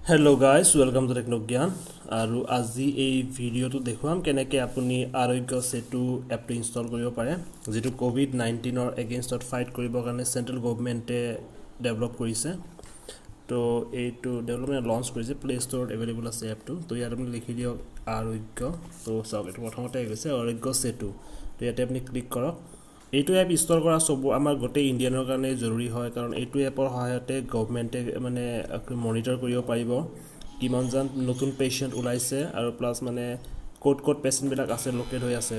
Hello guys, welcome to Technogyan. আৰু আজি এই ভিডিঅ'টো দেখুৱাম কেনেকৈ আপুনি আৰোগ্য সেতু এপটো ইনষ্টল কৰিব পাৰে যেটো কোভিড-19 ৰ এগেইনষ্টত ফাইট কৰিবৰ কাৰণে সেন্ট্ৰেল গভৰ্নমেন্টে ডেভেলপ কৰিছে তো এইটো ডেভেলপমেন্ট লঞ্চ কৰিছে প্লে ষ্টৰত এভেইলেবল আছে এপটো তো ইয়াত আপুনি লিখি দিয়ক আৰোগ্য তো চাওক এইটো প্ৰথমতে গৈছে আৰোগ্য সেতু তো ইয়াতে আপুনি ক্লিক কৰক এইটো এপ ইনষ্টল কৰা সব আমাৰ গোটেই ইণ্ডিয়ানৰ কাৰণে জৰুৰী হয় কাৰণ এইটো এপৰ সহায়তে গভৰ্নমেন্টে মানে মনিটৰ কৰিব পাৰিব কিমানজন নতুন পেশেন্ট ওলাইছে আৰু প্লাস মানে কোড পেশেন্ট বিলাক আছে লোকেট হৈ আছে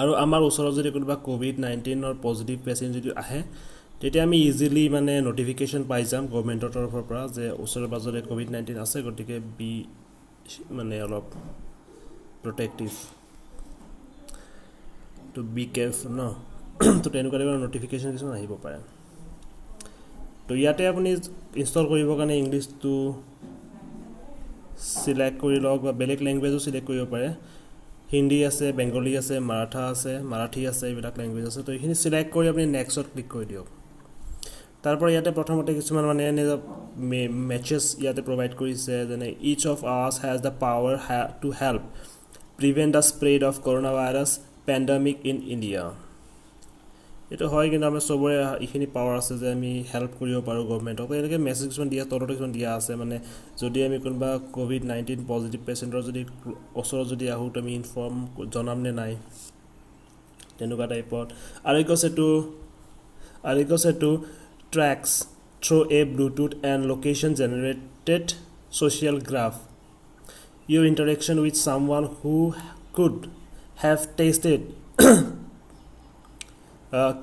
আৰু আমাৰ ওচৰত যদি কোনোবা কোভিড-19 ৰ পজিটিভ পেশেন্ট যদি আহে তেতিয়া আমি ইজিলি মানে নোটিফিকেশন পাই যাম গভৰ্নমেন্টৰ তৰফৰ পৰা যে ওচৰৰ বাজৰে কোভিড-19 আছে গতিকে বি মানে অলপ protective to be careful no to তেনেকুৱা ধৰণৰ নোটিফিকেশন কিছু আহিব পাৰে তো ইয়াতে আপুনি ইনষ্টল কৰিবৰ কাৰণে ইংলিশটো সিলেক্ট কৰি লওক বা বেলেগ ল্যাঙ্গুৱেজও সিলেক্ট কৰিব পাৰে হিন্দী আছে বেংগলী আছে মাৰাঠী আছে এইবিলাক ল্যাঙ্গুৱেজ আছে তো এইখিনি সিলেক্ট কৰি আপুনি নেক্সটত ক্লিক কৰি দিয়ক তাৰপৰ ইয়াতে প্ৰথমতে কিছুমান মানে মেচেজ ইয়াতে প্ৰভাইড কৰিছে যেনে each of us has the power to help prevent the spread of coronavirus pandemic in India এটো হয় কিন্তু আমাৰ সবৰে ইখিনি পাৱাৰ আছে যে আমি হেল্প কৰিব পাৰো গভৰ্নমেন্টক এনেকে মেসেজ কিছুমান দিয়া তলতে কিছুমান দিয়া আছে মানে যদি আমি কোনবা কোভিড-19 পজিটিভ পেশেন্টৰ যদি ওচৰত যদি আহু তুমি ইনফৰ্ম জনাম নে নাই তেনেকুৱা টাইপত Aarogya Setu tracks through a Bluetooth and location generated social graph your interaction with someone who could have tested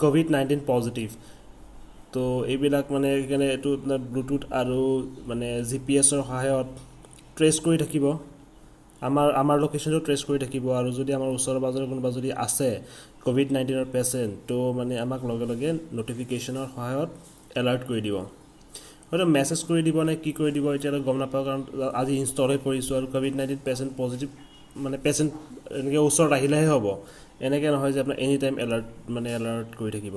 COVID-19 positive তো এইবিলাক মানে এখানে এটো ব্লুটুথ আৰু মানে জিপিএস ৰ সহায়ত ট্ৰেস কৰি থাকিব আমাৰ লোকেশনটো ট্ৰেস কৰি থাকিব আৰু যদি আমাৰ ওচৰৰ বাজৰ কোনবা যদি আছে COVID-19 ৰ পেশেন্ট তো মানে আমাক লগে লগে নোটিফিকেশনৰ সহায়ত এলাৰ্ট কৰি দিব হয়তো মেসেজ কৰি দিব নে কি কৰি দিব এতিয়া গম নাপাও কাৰণ আজি ইনষ্টল কৰিছো আৰু COVID-19 পেশেন্ট পজিটিভ মানে পেশেন্ট এনেকে ওচৰত আহিলেহে হ'ব এনেকে নহয় যে আপোনাৰ এনি টাইম এলাৰ্ট কৰি থাকিব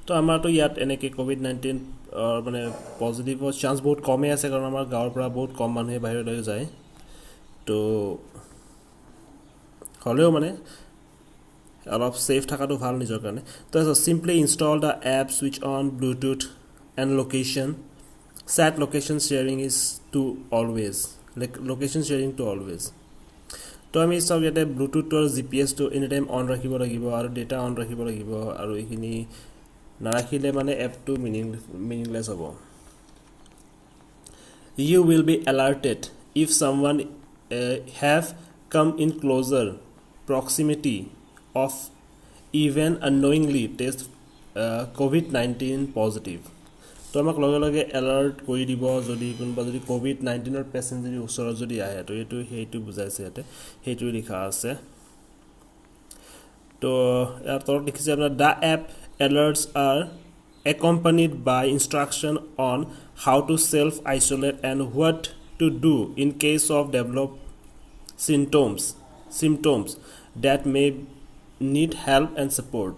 তো আমাৰটো ইয়াত এনেকে কোভিড-19 মানে পজিটিভৰ চান্স বহুত কমে আছে কাৰণ আমাৰ গাঁৱৰ পৰা বহুত কম মানুহে বাহিৰলৈ যায় তো হলেও মানে অলপ সেফ থাকাটো ভাল নিজৰ কাৰণে তো simply install the app switch on bluetooth and location set location sharing is to always like location sharing to always তো আমি সব ইয়াতে ব্লুটুথ আৰু জিপিএস টো এনি টাইম অন ৰাখিব লাগিব আৰু ডেটা অন ৰাখিব লাগিব আৰু এইখিনি নাৰাখিলে মানে এপটো মিনিংলেছ হ'ব you will be alerted if someone have come in closer proximity of even unknowingly test COVID-19 positive তো আমাক লগে লগে এলাৰ্ট কৰি দিব যদি কোনবা যদি কোভিড-19 ৰ পেশেন্ট যদি ওচৰত যদি আহে তো এইটো বুজাইছে ইয়াতে হেইটো লিখা আছে তো ইয়াৰ তলত লিখিছে আপোনাৰ the app alerts are accompanied by instruction on how to self isolate and what to do in case of develop symptoms that may need help and support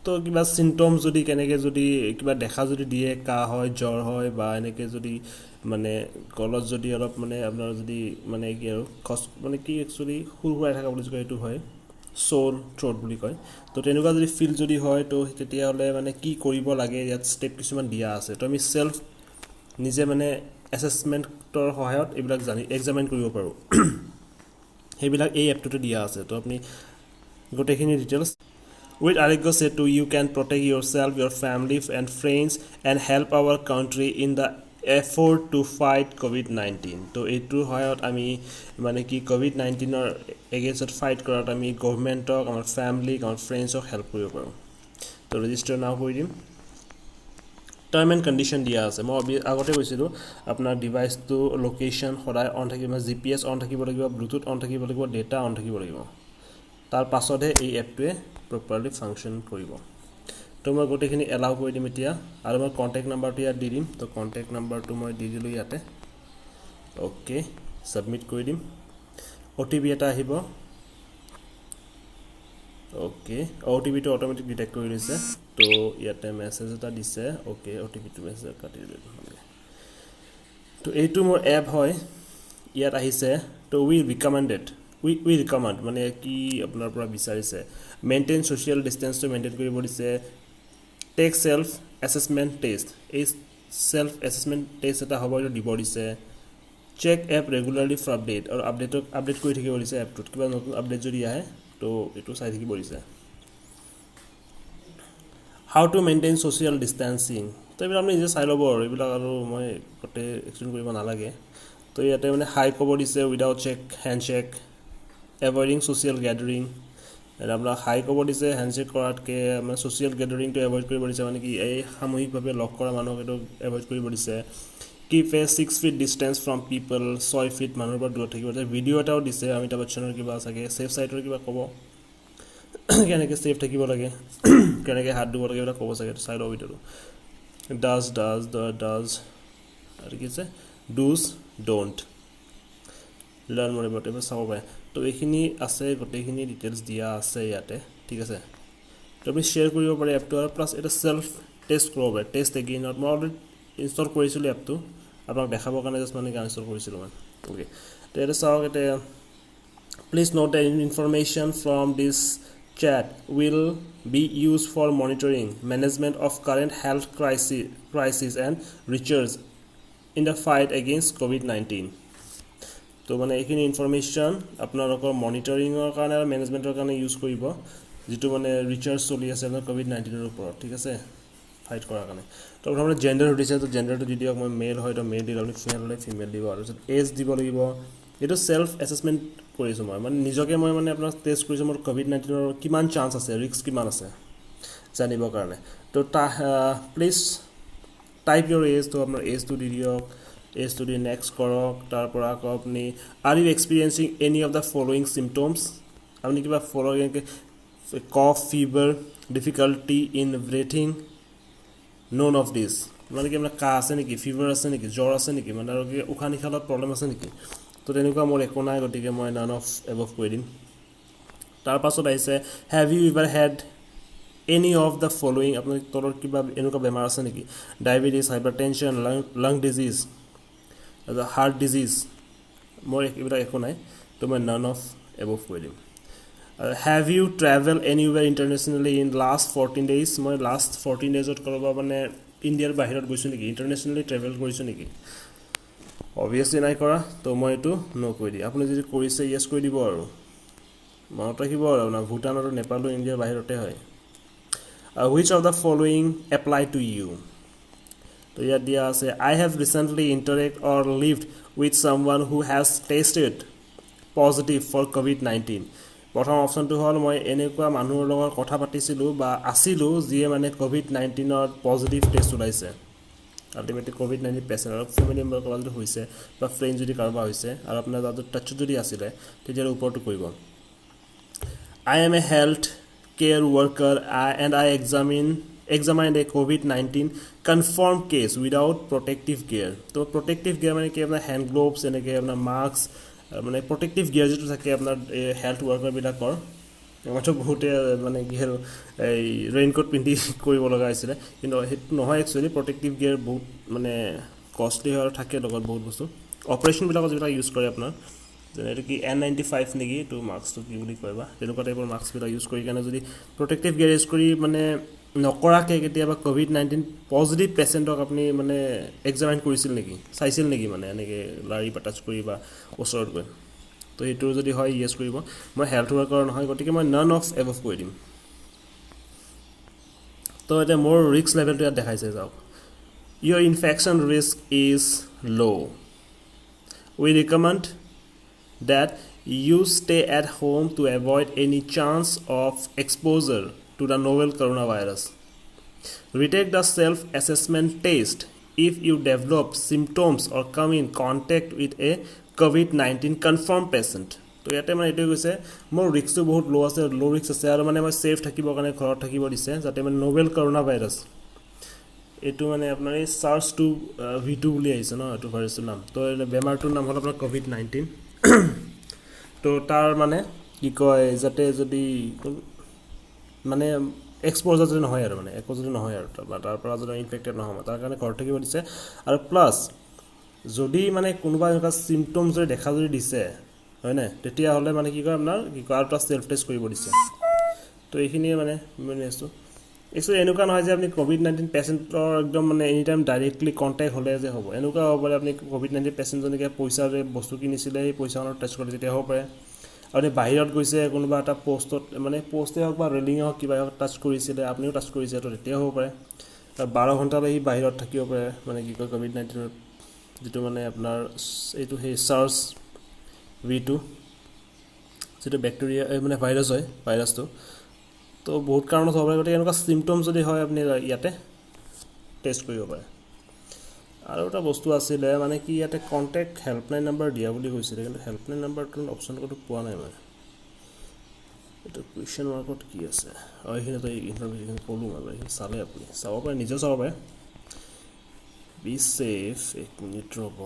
তো কিবা সিম্পটমস যদি কেনেকে যদি কিবা দেখা যদি দিয়ে কা হয় জ্বৰ হয় বা এনেকে যদি মানে কলত যদি অলপ মানে আপোনাৰ যদি মানে কি আৰু মানে কি একচুয়ালি হুৰহুৰাই থকা বুলি কয় এটো হয় সোৰ থ্ৰোট বুলি কয় তো তেনেকুৱা যদি ফিল যদি হয় তো তেতিয়া হলে মানে কি কৰিব লাগে ইয়াত স্টেপ কিছুমান দিয়া আছে তো আমি সেলফ নিজে মানে অ্যাসেসমেন্টৰ সহায়ত এইবিলাক জানি এক্সামিন কৰিব পাৰো হেবিলাক এই এপটোতে দিয়া আছে তো আপুনি গোটেইখিনি details With Arogya Setu, you can protect yourself, your family and friends and help our country in the effort to fight COVID-19. তো এইটো হয়ত আমি মানে কি COVID-19 ৰ এগেইনষ্টত ফাইট কৰাত আমি গভৰ্নমেন্টক আমাৰ ফ্যামিলি আমাৰ ফ্ৰেন্ডছক হেল্প কৰিব পাৰো তো ৰেজিষ্টাৰ নাও কৰি দিম টাৰ্ম এণ্ড কন্ডিশন দিয়া আছে মই আগতে কৈছিলো আপোনাৰ ডিভাইসটো লোকেশন সদায় অন থাকিব জিপিএস অন থাকিব লাগিব ব্লুটুথ অন থাকিব লাগিব ডেটা অন থাকিব লাগিব তাৰ পাছতহে এই এপটোৱে properly function কৰিব তো মই গোটেইখিনি এলাউ কৰি দিম এতিয়া আৰু মই কন্টাক্ট নাম্বাৰটো ইয়াত দি দিম তো কন্টাক্ট নাম্বাৰটো মই দি দিলো ইয়াতে ওকে সাবমিট কৰি দিম ওটিপি এটা আহিব অ'কে অ'টিপিটো অট'মেটিক ডিটেক্ট কৰি লৈছে তো ইয়াতে মেছেজ এটা দিছে অ'কে অ'টিপিটো মেছেজ কাটি দিলোঁ তো এইটো মোৰ এপ হয় ইয়াত আহিছে তো উই ৰিকমেণ্ড মানে কি আপোনাৰ পৰা বিচাৰিছে মেইনটেইন ছ'চিয়েল ডিষ্টেঞ্চটো মেইনটেইন কৰিব দিছে টেক চেল্ফ এছেছমেণ্ট টেষ্ট এই চেল্ফ এছেছমেণ্ট টেষ্ট এটা হ'ব এইটো দিব দিছে check app regularly for update আৰু আপডেট কৰি থাকিব দিছে এপটোত কিবা নতুন আপডেট যদি আহে তো এইটো চাই থাকিব দিছে how to maintain social distancing তো এইবিলাক আপুনি নিজে চাই ল'ব আৰু এইবিলাক আৰু মই গোটেই এক্সপ্লেইন কৰিব নালাগে তো ইয়াতে মানে হাই ক'ব দিছে without handshake avoiding social gathering আপোনাক হাই ক'ব দিছে হেণ্ডশ্বেক কৰাতকৈ মানে ছ'চিয়েল গেডাৰিংটো এভইড কৰিব দিছে মানে কি এই সামূহিকভাৱে লগ কৰা মানুহক এইটো এভইড কৰিব দিছে keep A 6 feet distance from people 6 feet মানুহৰ পৰা দূৰত থাকিব দিছে ভিডিঅ' এটাও দিছে অমিতাভ বচ্চনৰ কিবা চাগে ছেফ ছাইটৰ কিবা ক'ব কেনেকৈ ছেফ থাকিব লাগে কেনেকৈ হাত ধুব লাগে এইবিলাক ক'ব চাগে চাই লওঁ ভিডিঅ'টো ডাজ আৰু কি আছে ডুজ ডোণ্ট লাৰ্ণ মোৰ এবাৰ এইবাৰ চাব পাৰে তো এইখিনি আছে গোটেইখিনি ডিটেইলছ দিয়া আছে ইয়াতে ঠিক আছে তো আপুনি শ্বেয়াৰ কৰিব পাৰে এপটো আৰু প্লাছ এটা চেল্ফ টেষ্ট কৰিব পাৰে টেষ্ট এগেইনত মই অলৰেডি ইনষ্টল কৰিছিলোঁ এপটো আপোনাক দেখাবৰ কাৰণে জাষ্ট মানে ইনষ্টল কৰিছিলোঁ মই অ'কে তো ইয়াতে চাওক এতিয়া please note the information from this chat will be used for monitoring management of current health crisis and research in the fight against COVID-19 তো মানে এইখিনি ইনফৰমেশ্যন আপোনালোকৰ মনিটৰিঙৰ কাৰণে আৰু মেনেজমেণ্টৰ কাৰণে ইউজ কৰিব যিটো মানে ৰিচাৰ্চ চলি আছে আপোনাৰ COVID-19ৰ ওপৰত ঠিক আছে ফাইট কৰাৰ কাৰণে তো আপোনাৰ জেণ্ডাৰ সুধিছে তো জেণ্ডাৰটো দি দিয়ক মই মেল হয় তো মেল দিলোঁ আপুনি ফিমেল হ'লে ফিমেল দিব আৰু এজ দিব লাগিব এইটো চেল্ফ এছেছমেণ্ট কৰিছোঁ মই মানে নিজকে মই মানে আপোনাক টেষ্ট কৰিছোঁ মোৰ COVID-19ৰ কিমান চান্স আছে ৰিস্ক কিমান আছে জানিবৰ কাৰণে তো প্লিজ টাইপ ইয়ৰ এজ তো আপোনাৰ এজটো দি দিয়ক এজটো দি নেক্সট কৰক তাৰ পৰা আকৌ আপুনি are you experiencing any of the following symptoms আপুনি কিবা cough fever difficulty in breathing none of this মানে কি আপোনাৰ কাহ আছে নেকি ফিভাৰ আছে নেকি জ্বৰ আছে নেকি মানে আৰু কি উশাহ নিশাহত প্ৰব্লেম আছে নেকি তো তেনেকুৱা মোৰ একো নাই গতিকে মই নান অফ এবভ কৰি দিম তাৰ পাছত আহিছে have you ever had any of the following আপোনাৰ তলৰ কিবা এনেকুৱা বেমাৰ আছে নেকি diabetes hypertension lung disease heart disease মোৰ এইবিলাক একো নাই তো মই নান অফ এবভ কৰি দিম have you travel anywhere internationally in last 14 days মই লাষ্ট 14 daysত ক'ৰবাত মানে ইণ্ডিয়াৰ বাহিৰত গৈছোঁ নেকি ইণ্টাৰনেশ্যনেলি ট্ৰেভেল কৰিছোঁ নেকি অবভিয়াছলি নাই কৰা তো মই এইটো ন' কৰি দিম আপুনি যদি কৰিছে য়েছ কৰি দিব আৰু মনত ৰাখিব আৰু আপোনাৰ ভূটান আৰু নেপালো ইণ্ডিয়াৰ বাহিৰতে হয় which of the following apply to you তো ইয়াত দিয়া আছে I have recently interact or lived with someone who has tested positive for COVID-19 প্ৰথম অপশ্যনটো হ'ল মই এনেকুৱা মানুহৰ লগত কথা পাতিছিলোঁ বা আছিলোঁ যিয়ে মানে COVID-19ৰ পজিটিভ টেষ্ট ওলাইছে আল্টিমেটলি COVID-19 পেচেণ্ট আৰু ফেমিলি মেম্বাৰ কাৰোবাৰ যদি হৈছে বা ফ্ৰেণ্ড যদি কাৰোবাৰ হৈছে আৰু আপোনাৰ তাত টাচত যদি আছিলে তেতিয়াহ'লে ওপৰটো কৰিব I M A health care worker and I examined a COVID-19 confirmed case without protective gear তো প্ৰটেক্টিভ গিয়াৰ মানে কি আপোনাৰ হেণ্ড গ্লোভছ এনেকৈ আপোনাৰ মাস্ক মানে প্ৰটেক্টিভ গিয়াৰ যিটো থাকে আপোনাৰ হেল্থ ৱৰ্কাৰবিলাকৰ মইতো বহুতে মানে কি আৰু এই ৰেইনকোট পিন্ধি কৰিব লগা হৈছিলে কিন্তু সেইটো নহয় একচুৱেলি প্ৰটেক্টিভ গিয়াৰ বহুত মানে কষ্টলি হয় আৰু থাকে লগত বহুত বস্তু অপাৰেশ্যনবিলাকত যিবিলাক ইউজ কৰে আপোনাৰ যেনে এইটো কি N95 নেকি এইটো মাস্কটো কি বুলি কয় বা তেনেকুৱা টাইপৰ মাস্কবিলাক ইউজ কৰি কাৰণে যদি প্ৰটেক্টিভ গিয়াৰ ইউজ কৰি মানে নকৰাকৈ কেতিয়াবা COVID-19 পজিটিভ পেচেণ্টক আপুনি মানে এক্সামাইন কৰিছিল নেকি চাইছিল নেকি মানে এনেকৈ লাৰি বা টাচ কৰি বা ওচৰত গৈ তো সেইটো যদি হয় য়েছ কৰিব মই হেল্থ ৱৰ্কাৰ নহয় গতিকে মই নান অফ এবভ কৰি দিম তো এতিয়া মোৰ ৰিস্ক লেভেলটো ইয়াত দেখাইছে যাওক ইয়ৰ infection risk is law' we recommend that you stay at home to avoid any chance of exposure to the novel coronavirus. Retake the self-assessment test if you develop symptoms or come in contact with a COVID-19 confirmed patient. তো ইয়াতে মানে এইটোৱে কৈছে মোৰ ৰিস্কটো বহুত ল' আছে ল' ৰিস্ক আছে আৰু মানে মই ছেফ থাকিবৰ কাৰণে ঘৰত থাকিব দিছে যাতে মানে নভেল কৰোণা ভাইৰাছ এইটো মানে আপোনাৰ এই SARS-CoV-2 বুলি আহিছে ন এইটো ভাইৰাছটোৰ নাম তো বেমাৰটোৰ নাম হ'ল আপোনাৰ COVID-19 তো তাৰ মানে কি কয় যাতে যদি মানে এক্সপ'জাৰ যদি নহয় আৰু মানে একো যদি নহয় আৰু তাৰ পৰা যদি ইনফেক্টেড নহয় তাৰ কাৰণে ঘৰত থাকিব দিছে আৰু প্লাছ যদি মানে কোনোবা এনেকুৱা চিমটমছ যদি দেখা যদি দিছে হয়নে তেতিয়াহ'লে মানে কি কয় আপোনাৰ কি কয় আৰু এটা ছেল্ফ টেষ্ট কৰিব দিছে তো এইখিনিয়ে মানে আছোঁ একচুৱেলি এনেকুৱা নহয় যে আপুনি ক'ভিড-19 পেচেণ্টৰ একদম মানে এনি টাইম ডাইৰেক্টলি কণ্টেক্ট হ'লে যে হ'ব এনেকুৱা হ'ব পাৰে আপুনি ক'ভিড-19 পেচেণ্টজনীকে পইচাৰে বস্তু কিনিছিলে সেই পইচাখনৰ টেষ্ট কৰিলে তেতিয়া হ'ব পাৰে আপুনি বাহিৰত গৈছে কোনোবা এটা প'ষ্টত মানে প'ষ্টেই হওক বা ৰেলিঙে হওক কিবা হওক টাচ কৰিছিলে আপুনিও টাচ কৰিছে তো তেতিয়াও হ'ব পাৰে আৰু 12 ঘণ্টালৈ সি বাহিৰত থাকিব পাৰে মানে কি কয় ক'ভিড-19ৰ যিটো মানে আপোনাৰ এইটো সেই চাৰ্চ V2 যিটো বেক্টেৰিয়া মানে ভাইৰাছ হয় ভাইৰাছটো তো বহুত কাৰণত হ'ব পাৰে গতিকে এনেকুৱা চিমটম যদি হয় আপুনি ইয়াতে টেষ্ট কৰিব পাৰে আৰু এটা বস্তু আছিলে মানে কি ইয়াতে কণ্টেক্ট হেল্পলাইন নাম্বাৰ দিয়া বুলি কৈছিলে কিন্তু হেল্পলাইন নাম্বাৰটো অপশ্যন ক'তো পোৱা নাই মানে এইটো কুৱেশ্যন মাৰ্কত কি আছে এইখিনিতো এই ইনফৰমেশ্যন ক'লোঁ মানে এইখিনি চালে আপুনি চাব পাৰে নিজেও চাব পাৰে বি ছেফ এক মিনিট ৰ'ব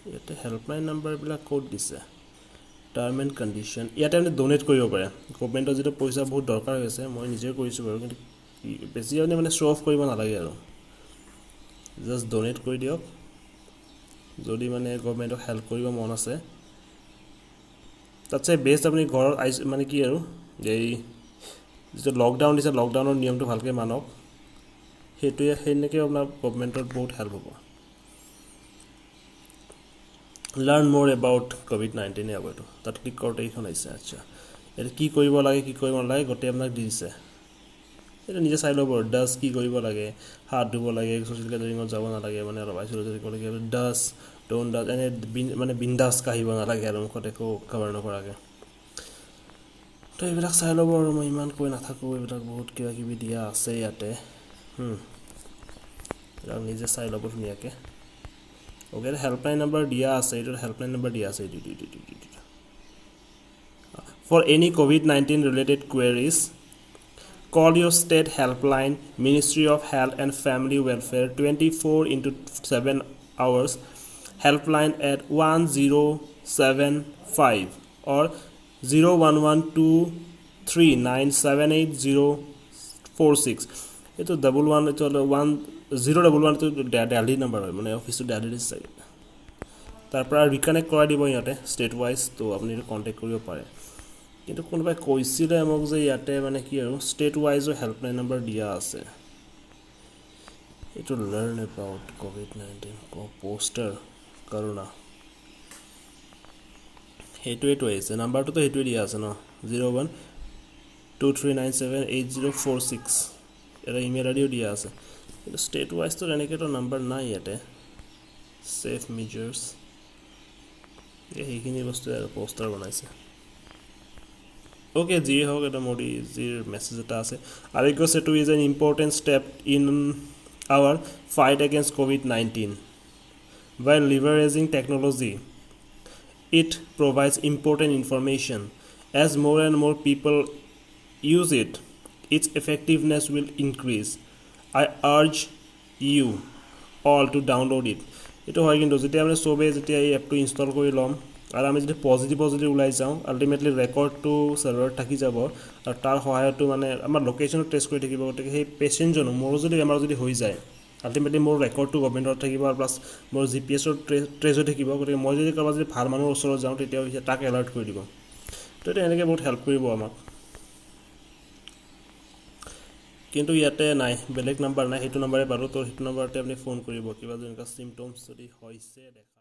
ইয়াতে হেল্পলাইন নাম্বাৰবিলাক ক'ত দিছে টাৰ্ম এণ্ড কণ্ডিশ্যন ইয়াতে আপুনি ড'নেট কৰিব পাৰে গভৰ্ণমেণ্টৰ যিটো পইচা বহুত দৰকাৰ হৈ আছে মই নিজে কৰিছোঁ বাৰু কিন্তু বেছি মানে শ্ব' অফ কৰিব নালাগে আৰু জাষ্ট ড'নেট কৰি দিয়ক যদি মানে গভৰ্ণমেণ্টক হেল্প কৰিব মন আছে তাতছে বেষ্ট আপুনি ঘৰত মানে কি আৰু এই যিটো লকডাউন দিছে লকডাউনৰ নিয়মটো ভালকৈ মানক সেইটোৱে সেনেকৈ আপোনাৰ গভৰ্ণমেণ্টত বহুত হেল্প হ'ব লাৰ্ণ মোৰ এবাউট ক'ভিড-19 হ'ব এইটো তাত ক্লিক কৰোঁতে এইখন আহিছে আচ্ছা এইটো কি কৰিব লাগে কি কৰিব নালাগে গোটেই আপোনাক দি দিছে এইটো নিজে চাই ল'ব ডাষ্ট কি কৰিব লাগে হাত ধুব লাগে ছ'চিয়েল গেডাৰিঙত যাব নালাগে মানে অলপ আইচলেট কৰিব লাগে ডাষ্ট ড'ন ডাষ্ট এনে মানে বিন্দাছ কাঢ়িব নালাগে আৰু মুখত একো কভাৰ নকৰাকৈ তো এইবিলাক চাই ল'ব আৰু মই ইমান কৈ নাথাকোঁ এইবিলাক বহুত কিবা কিবি দিয়া আছে ইয়াতে এইবিলাক নিজে চাই ল'ব ধুনীয়াকৈ অ'কে হেল্পলাইন নাম্বাৰ দিয়া আছে এইটো হেল্পলাইন নাম্বাৰ দিয়া আছে ফৰ এনি ক'ভিড-19 related queries call your state helpline Ministry of Health and Family Welfare 24/7 hours helpline at 1075 or 01123978046 এইটো 11 এইটো 1011 এইটো দিল্লী নাম্বাৰ হয় মানে অফিচটো দিল্লীত চাগে তাৰ পৰা ৰিকানেক্ট কৰাই দিব ইয়াতে ষ্টেট ৱাইজ তো আপুনি এইটো কণ্টেক্ট কৰিব পাৰে কিন্তু কোনোবাই কৈছিলে মোক যে ইয়াতে মানে কি আৰু ষ্টেট ৱাইজো হেল্পলাইন নাম্বাৰ দিয়া আছে এইটো লাৰ্ণ এবাউট ক'ভিড-19 প'ষ্টাৰ কৰোণা সেইটোৱেতো আহিছে নাম্বাৰটোতো সেইটোৱে দিয়া আছে ন 01239788046 এটা ইমেইল আইডিও দিয়া আছে কিন্তু ষ্টেট ৱাইজটো এনেকৈতো নাম্বাৰ নাই ইয়াতে ছেফ মেজাৰ্ছ সেইখিনি বস্তুৱে আৰু প'ষ্টাৰ বনাইছে অ'কে যিয়ে হওক এটা মোদীজীৰ মেছেজ এটা আছে Aarogya Setu is an important step in our fight against ক'ভিড-19 while leveraging technology it provides important information as more and more people use it its effectiveness will increase I urge you all to download it এইটো হয় কিন্তু যেতিয়া আমি চবেই যেতিয়া এই এপটো ইনষ্টল কৰি ল'ম আৰু আমি যদি পজিটিভ ওলাই যাওঁ আল্টিমেটলি ৰেকৰ্ডটো ছাৰ্ভাৰত থাকি যাব আৰু তাৰ সহায়তো মানে আমাৰ লোকেশ্যনত টেষ্ট কৰি থাকিব গতিকে সেই পেচেণ্টজনো মোৰো যদি বেমাৰ যদি হৈ যায় আল্টিমেটলি মোৰ ৰেকৰ্ডটো গভৰ্ণমেণ্টত থাকিব আৰু প্লাছ মোৰ GPS-ৰ ট্ৰেছ হৈ থাকিব গতিকে মই যদি কাৰোবাৰ যদি ভাল মানুহৰ ওচৰত যাওঁ তেতিয়াও তাক এলাৰ্ট কৰি দিব তো এইটো এনেকৈ বহুত হেল্প কৰিব আমাক কিন্তু ইয়াতে নাই বেলেগ নাম্বাৰ নাই সেইটো নাম্বাৰে পালোঁ তো সেইটো নাম্বাৰতে আপুনি ফোন কৰিব কিবা যদি এনেকুৱা চিমটমছ যদি হৈছে দেখা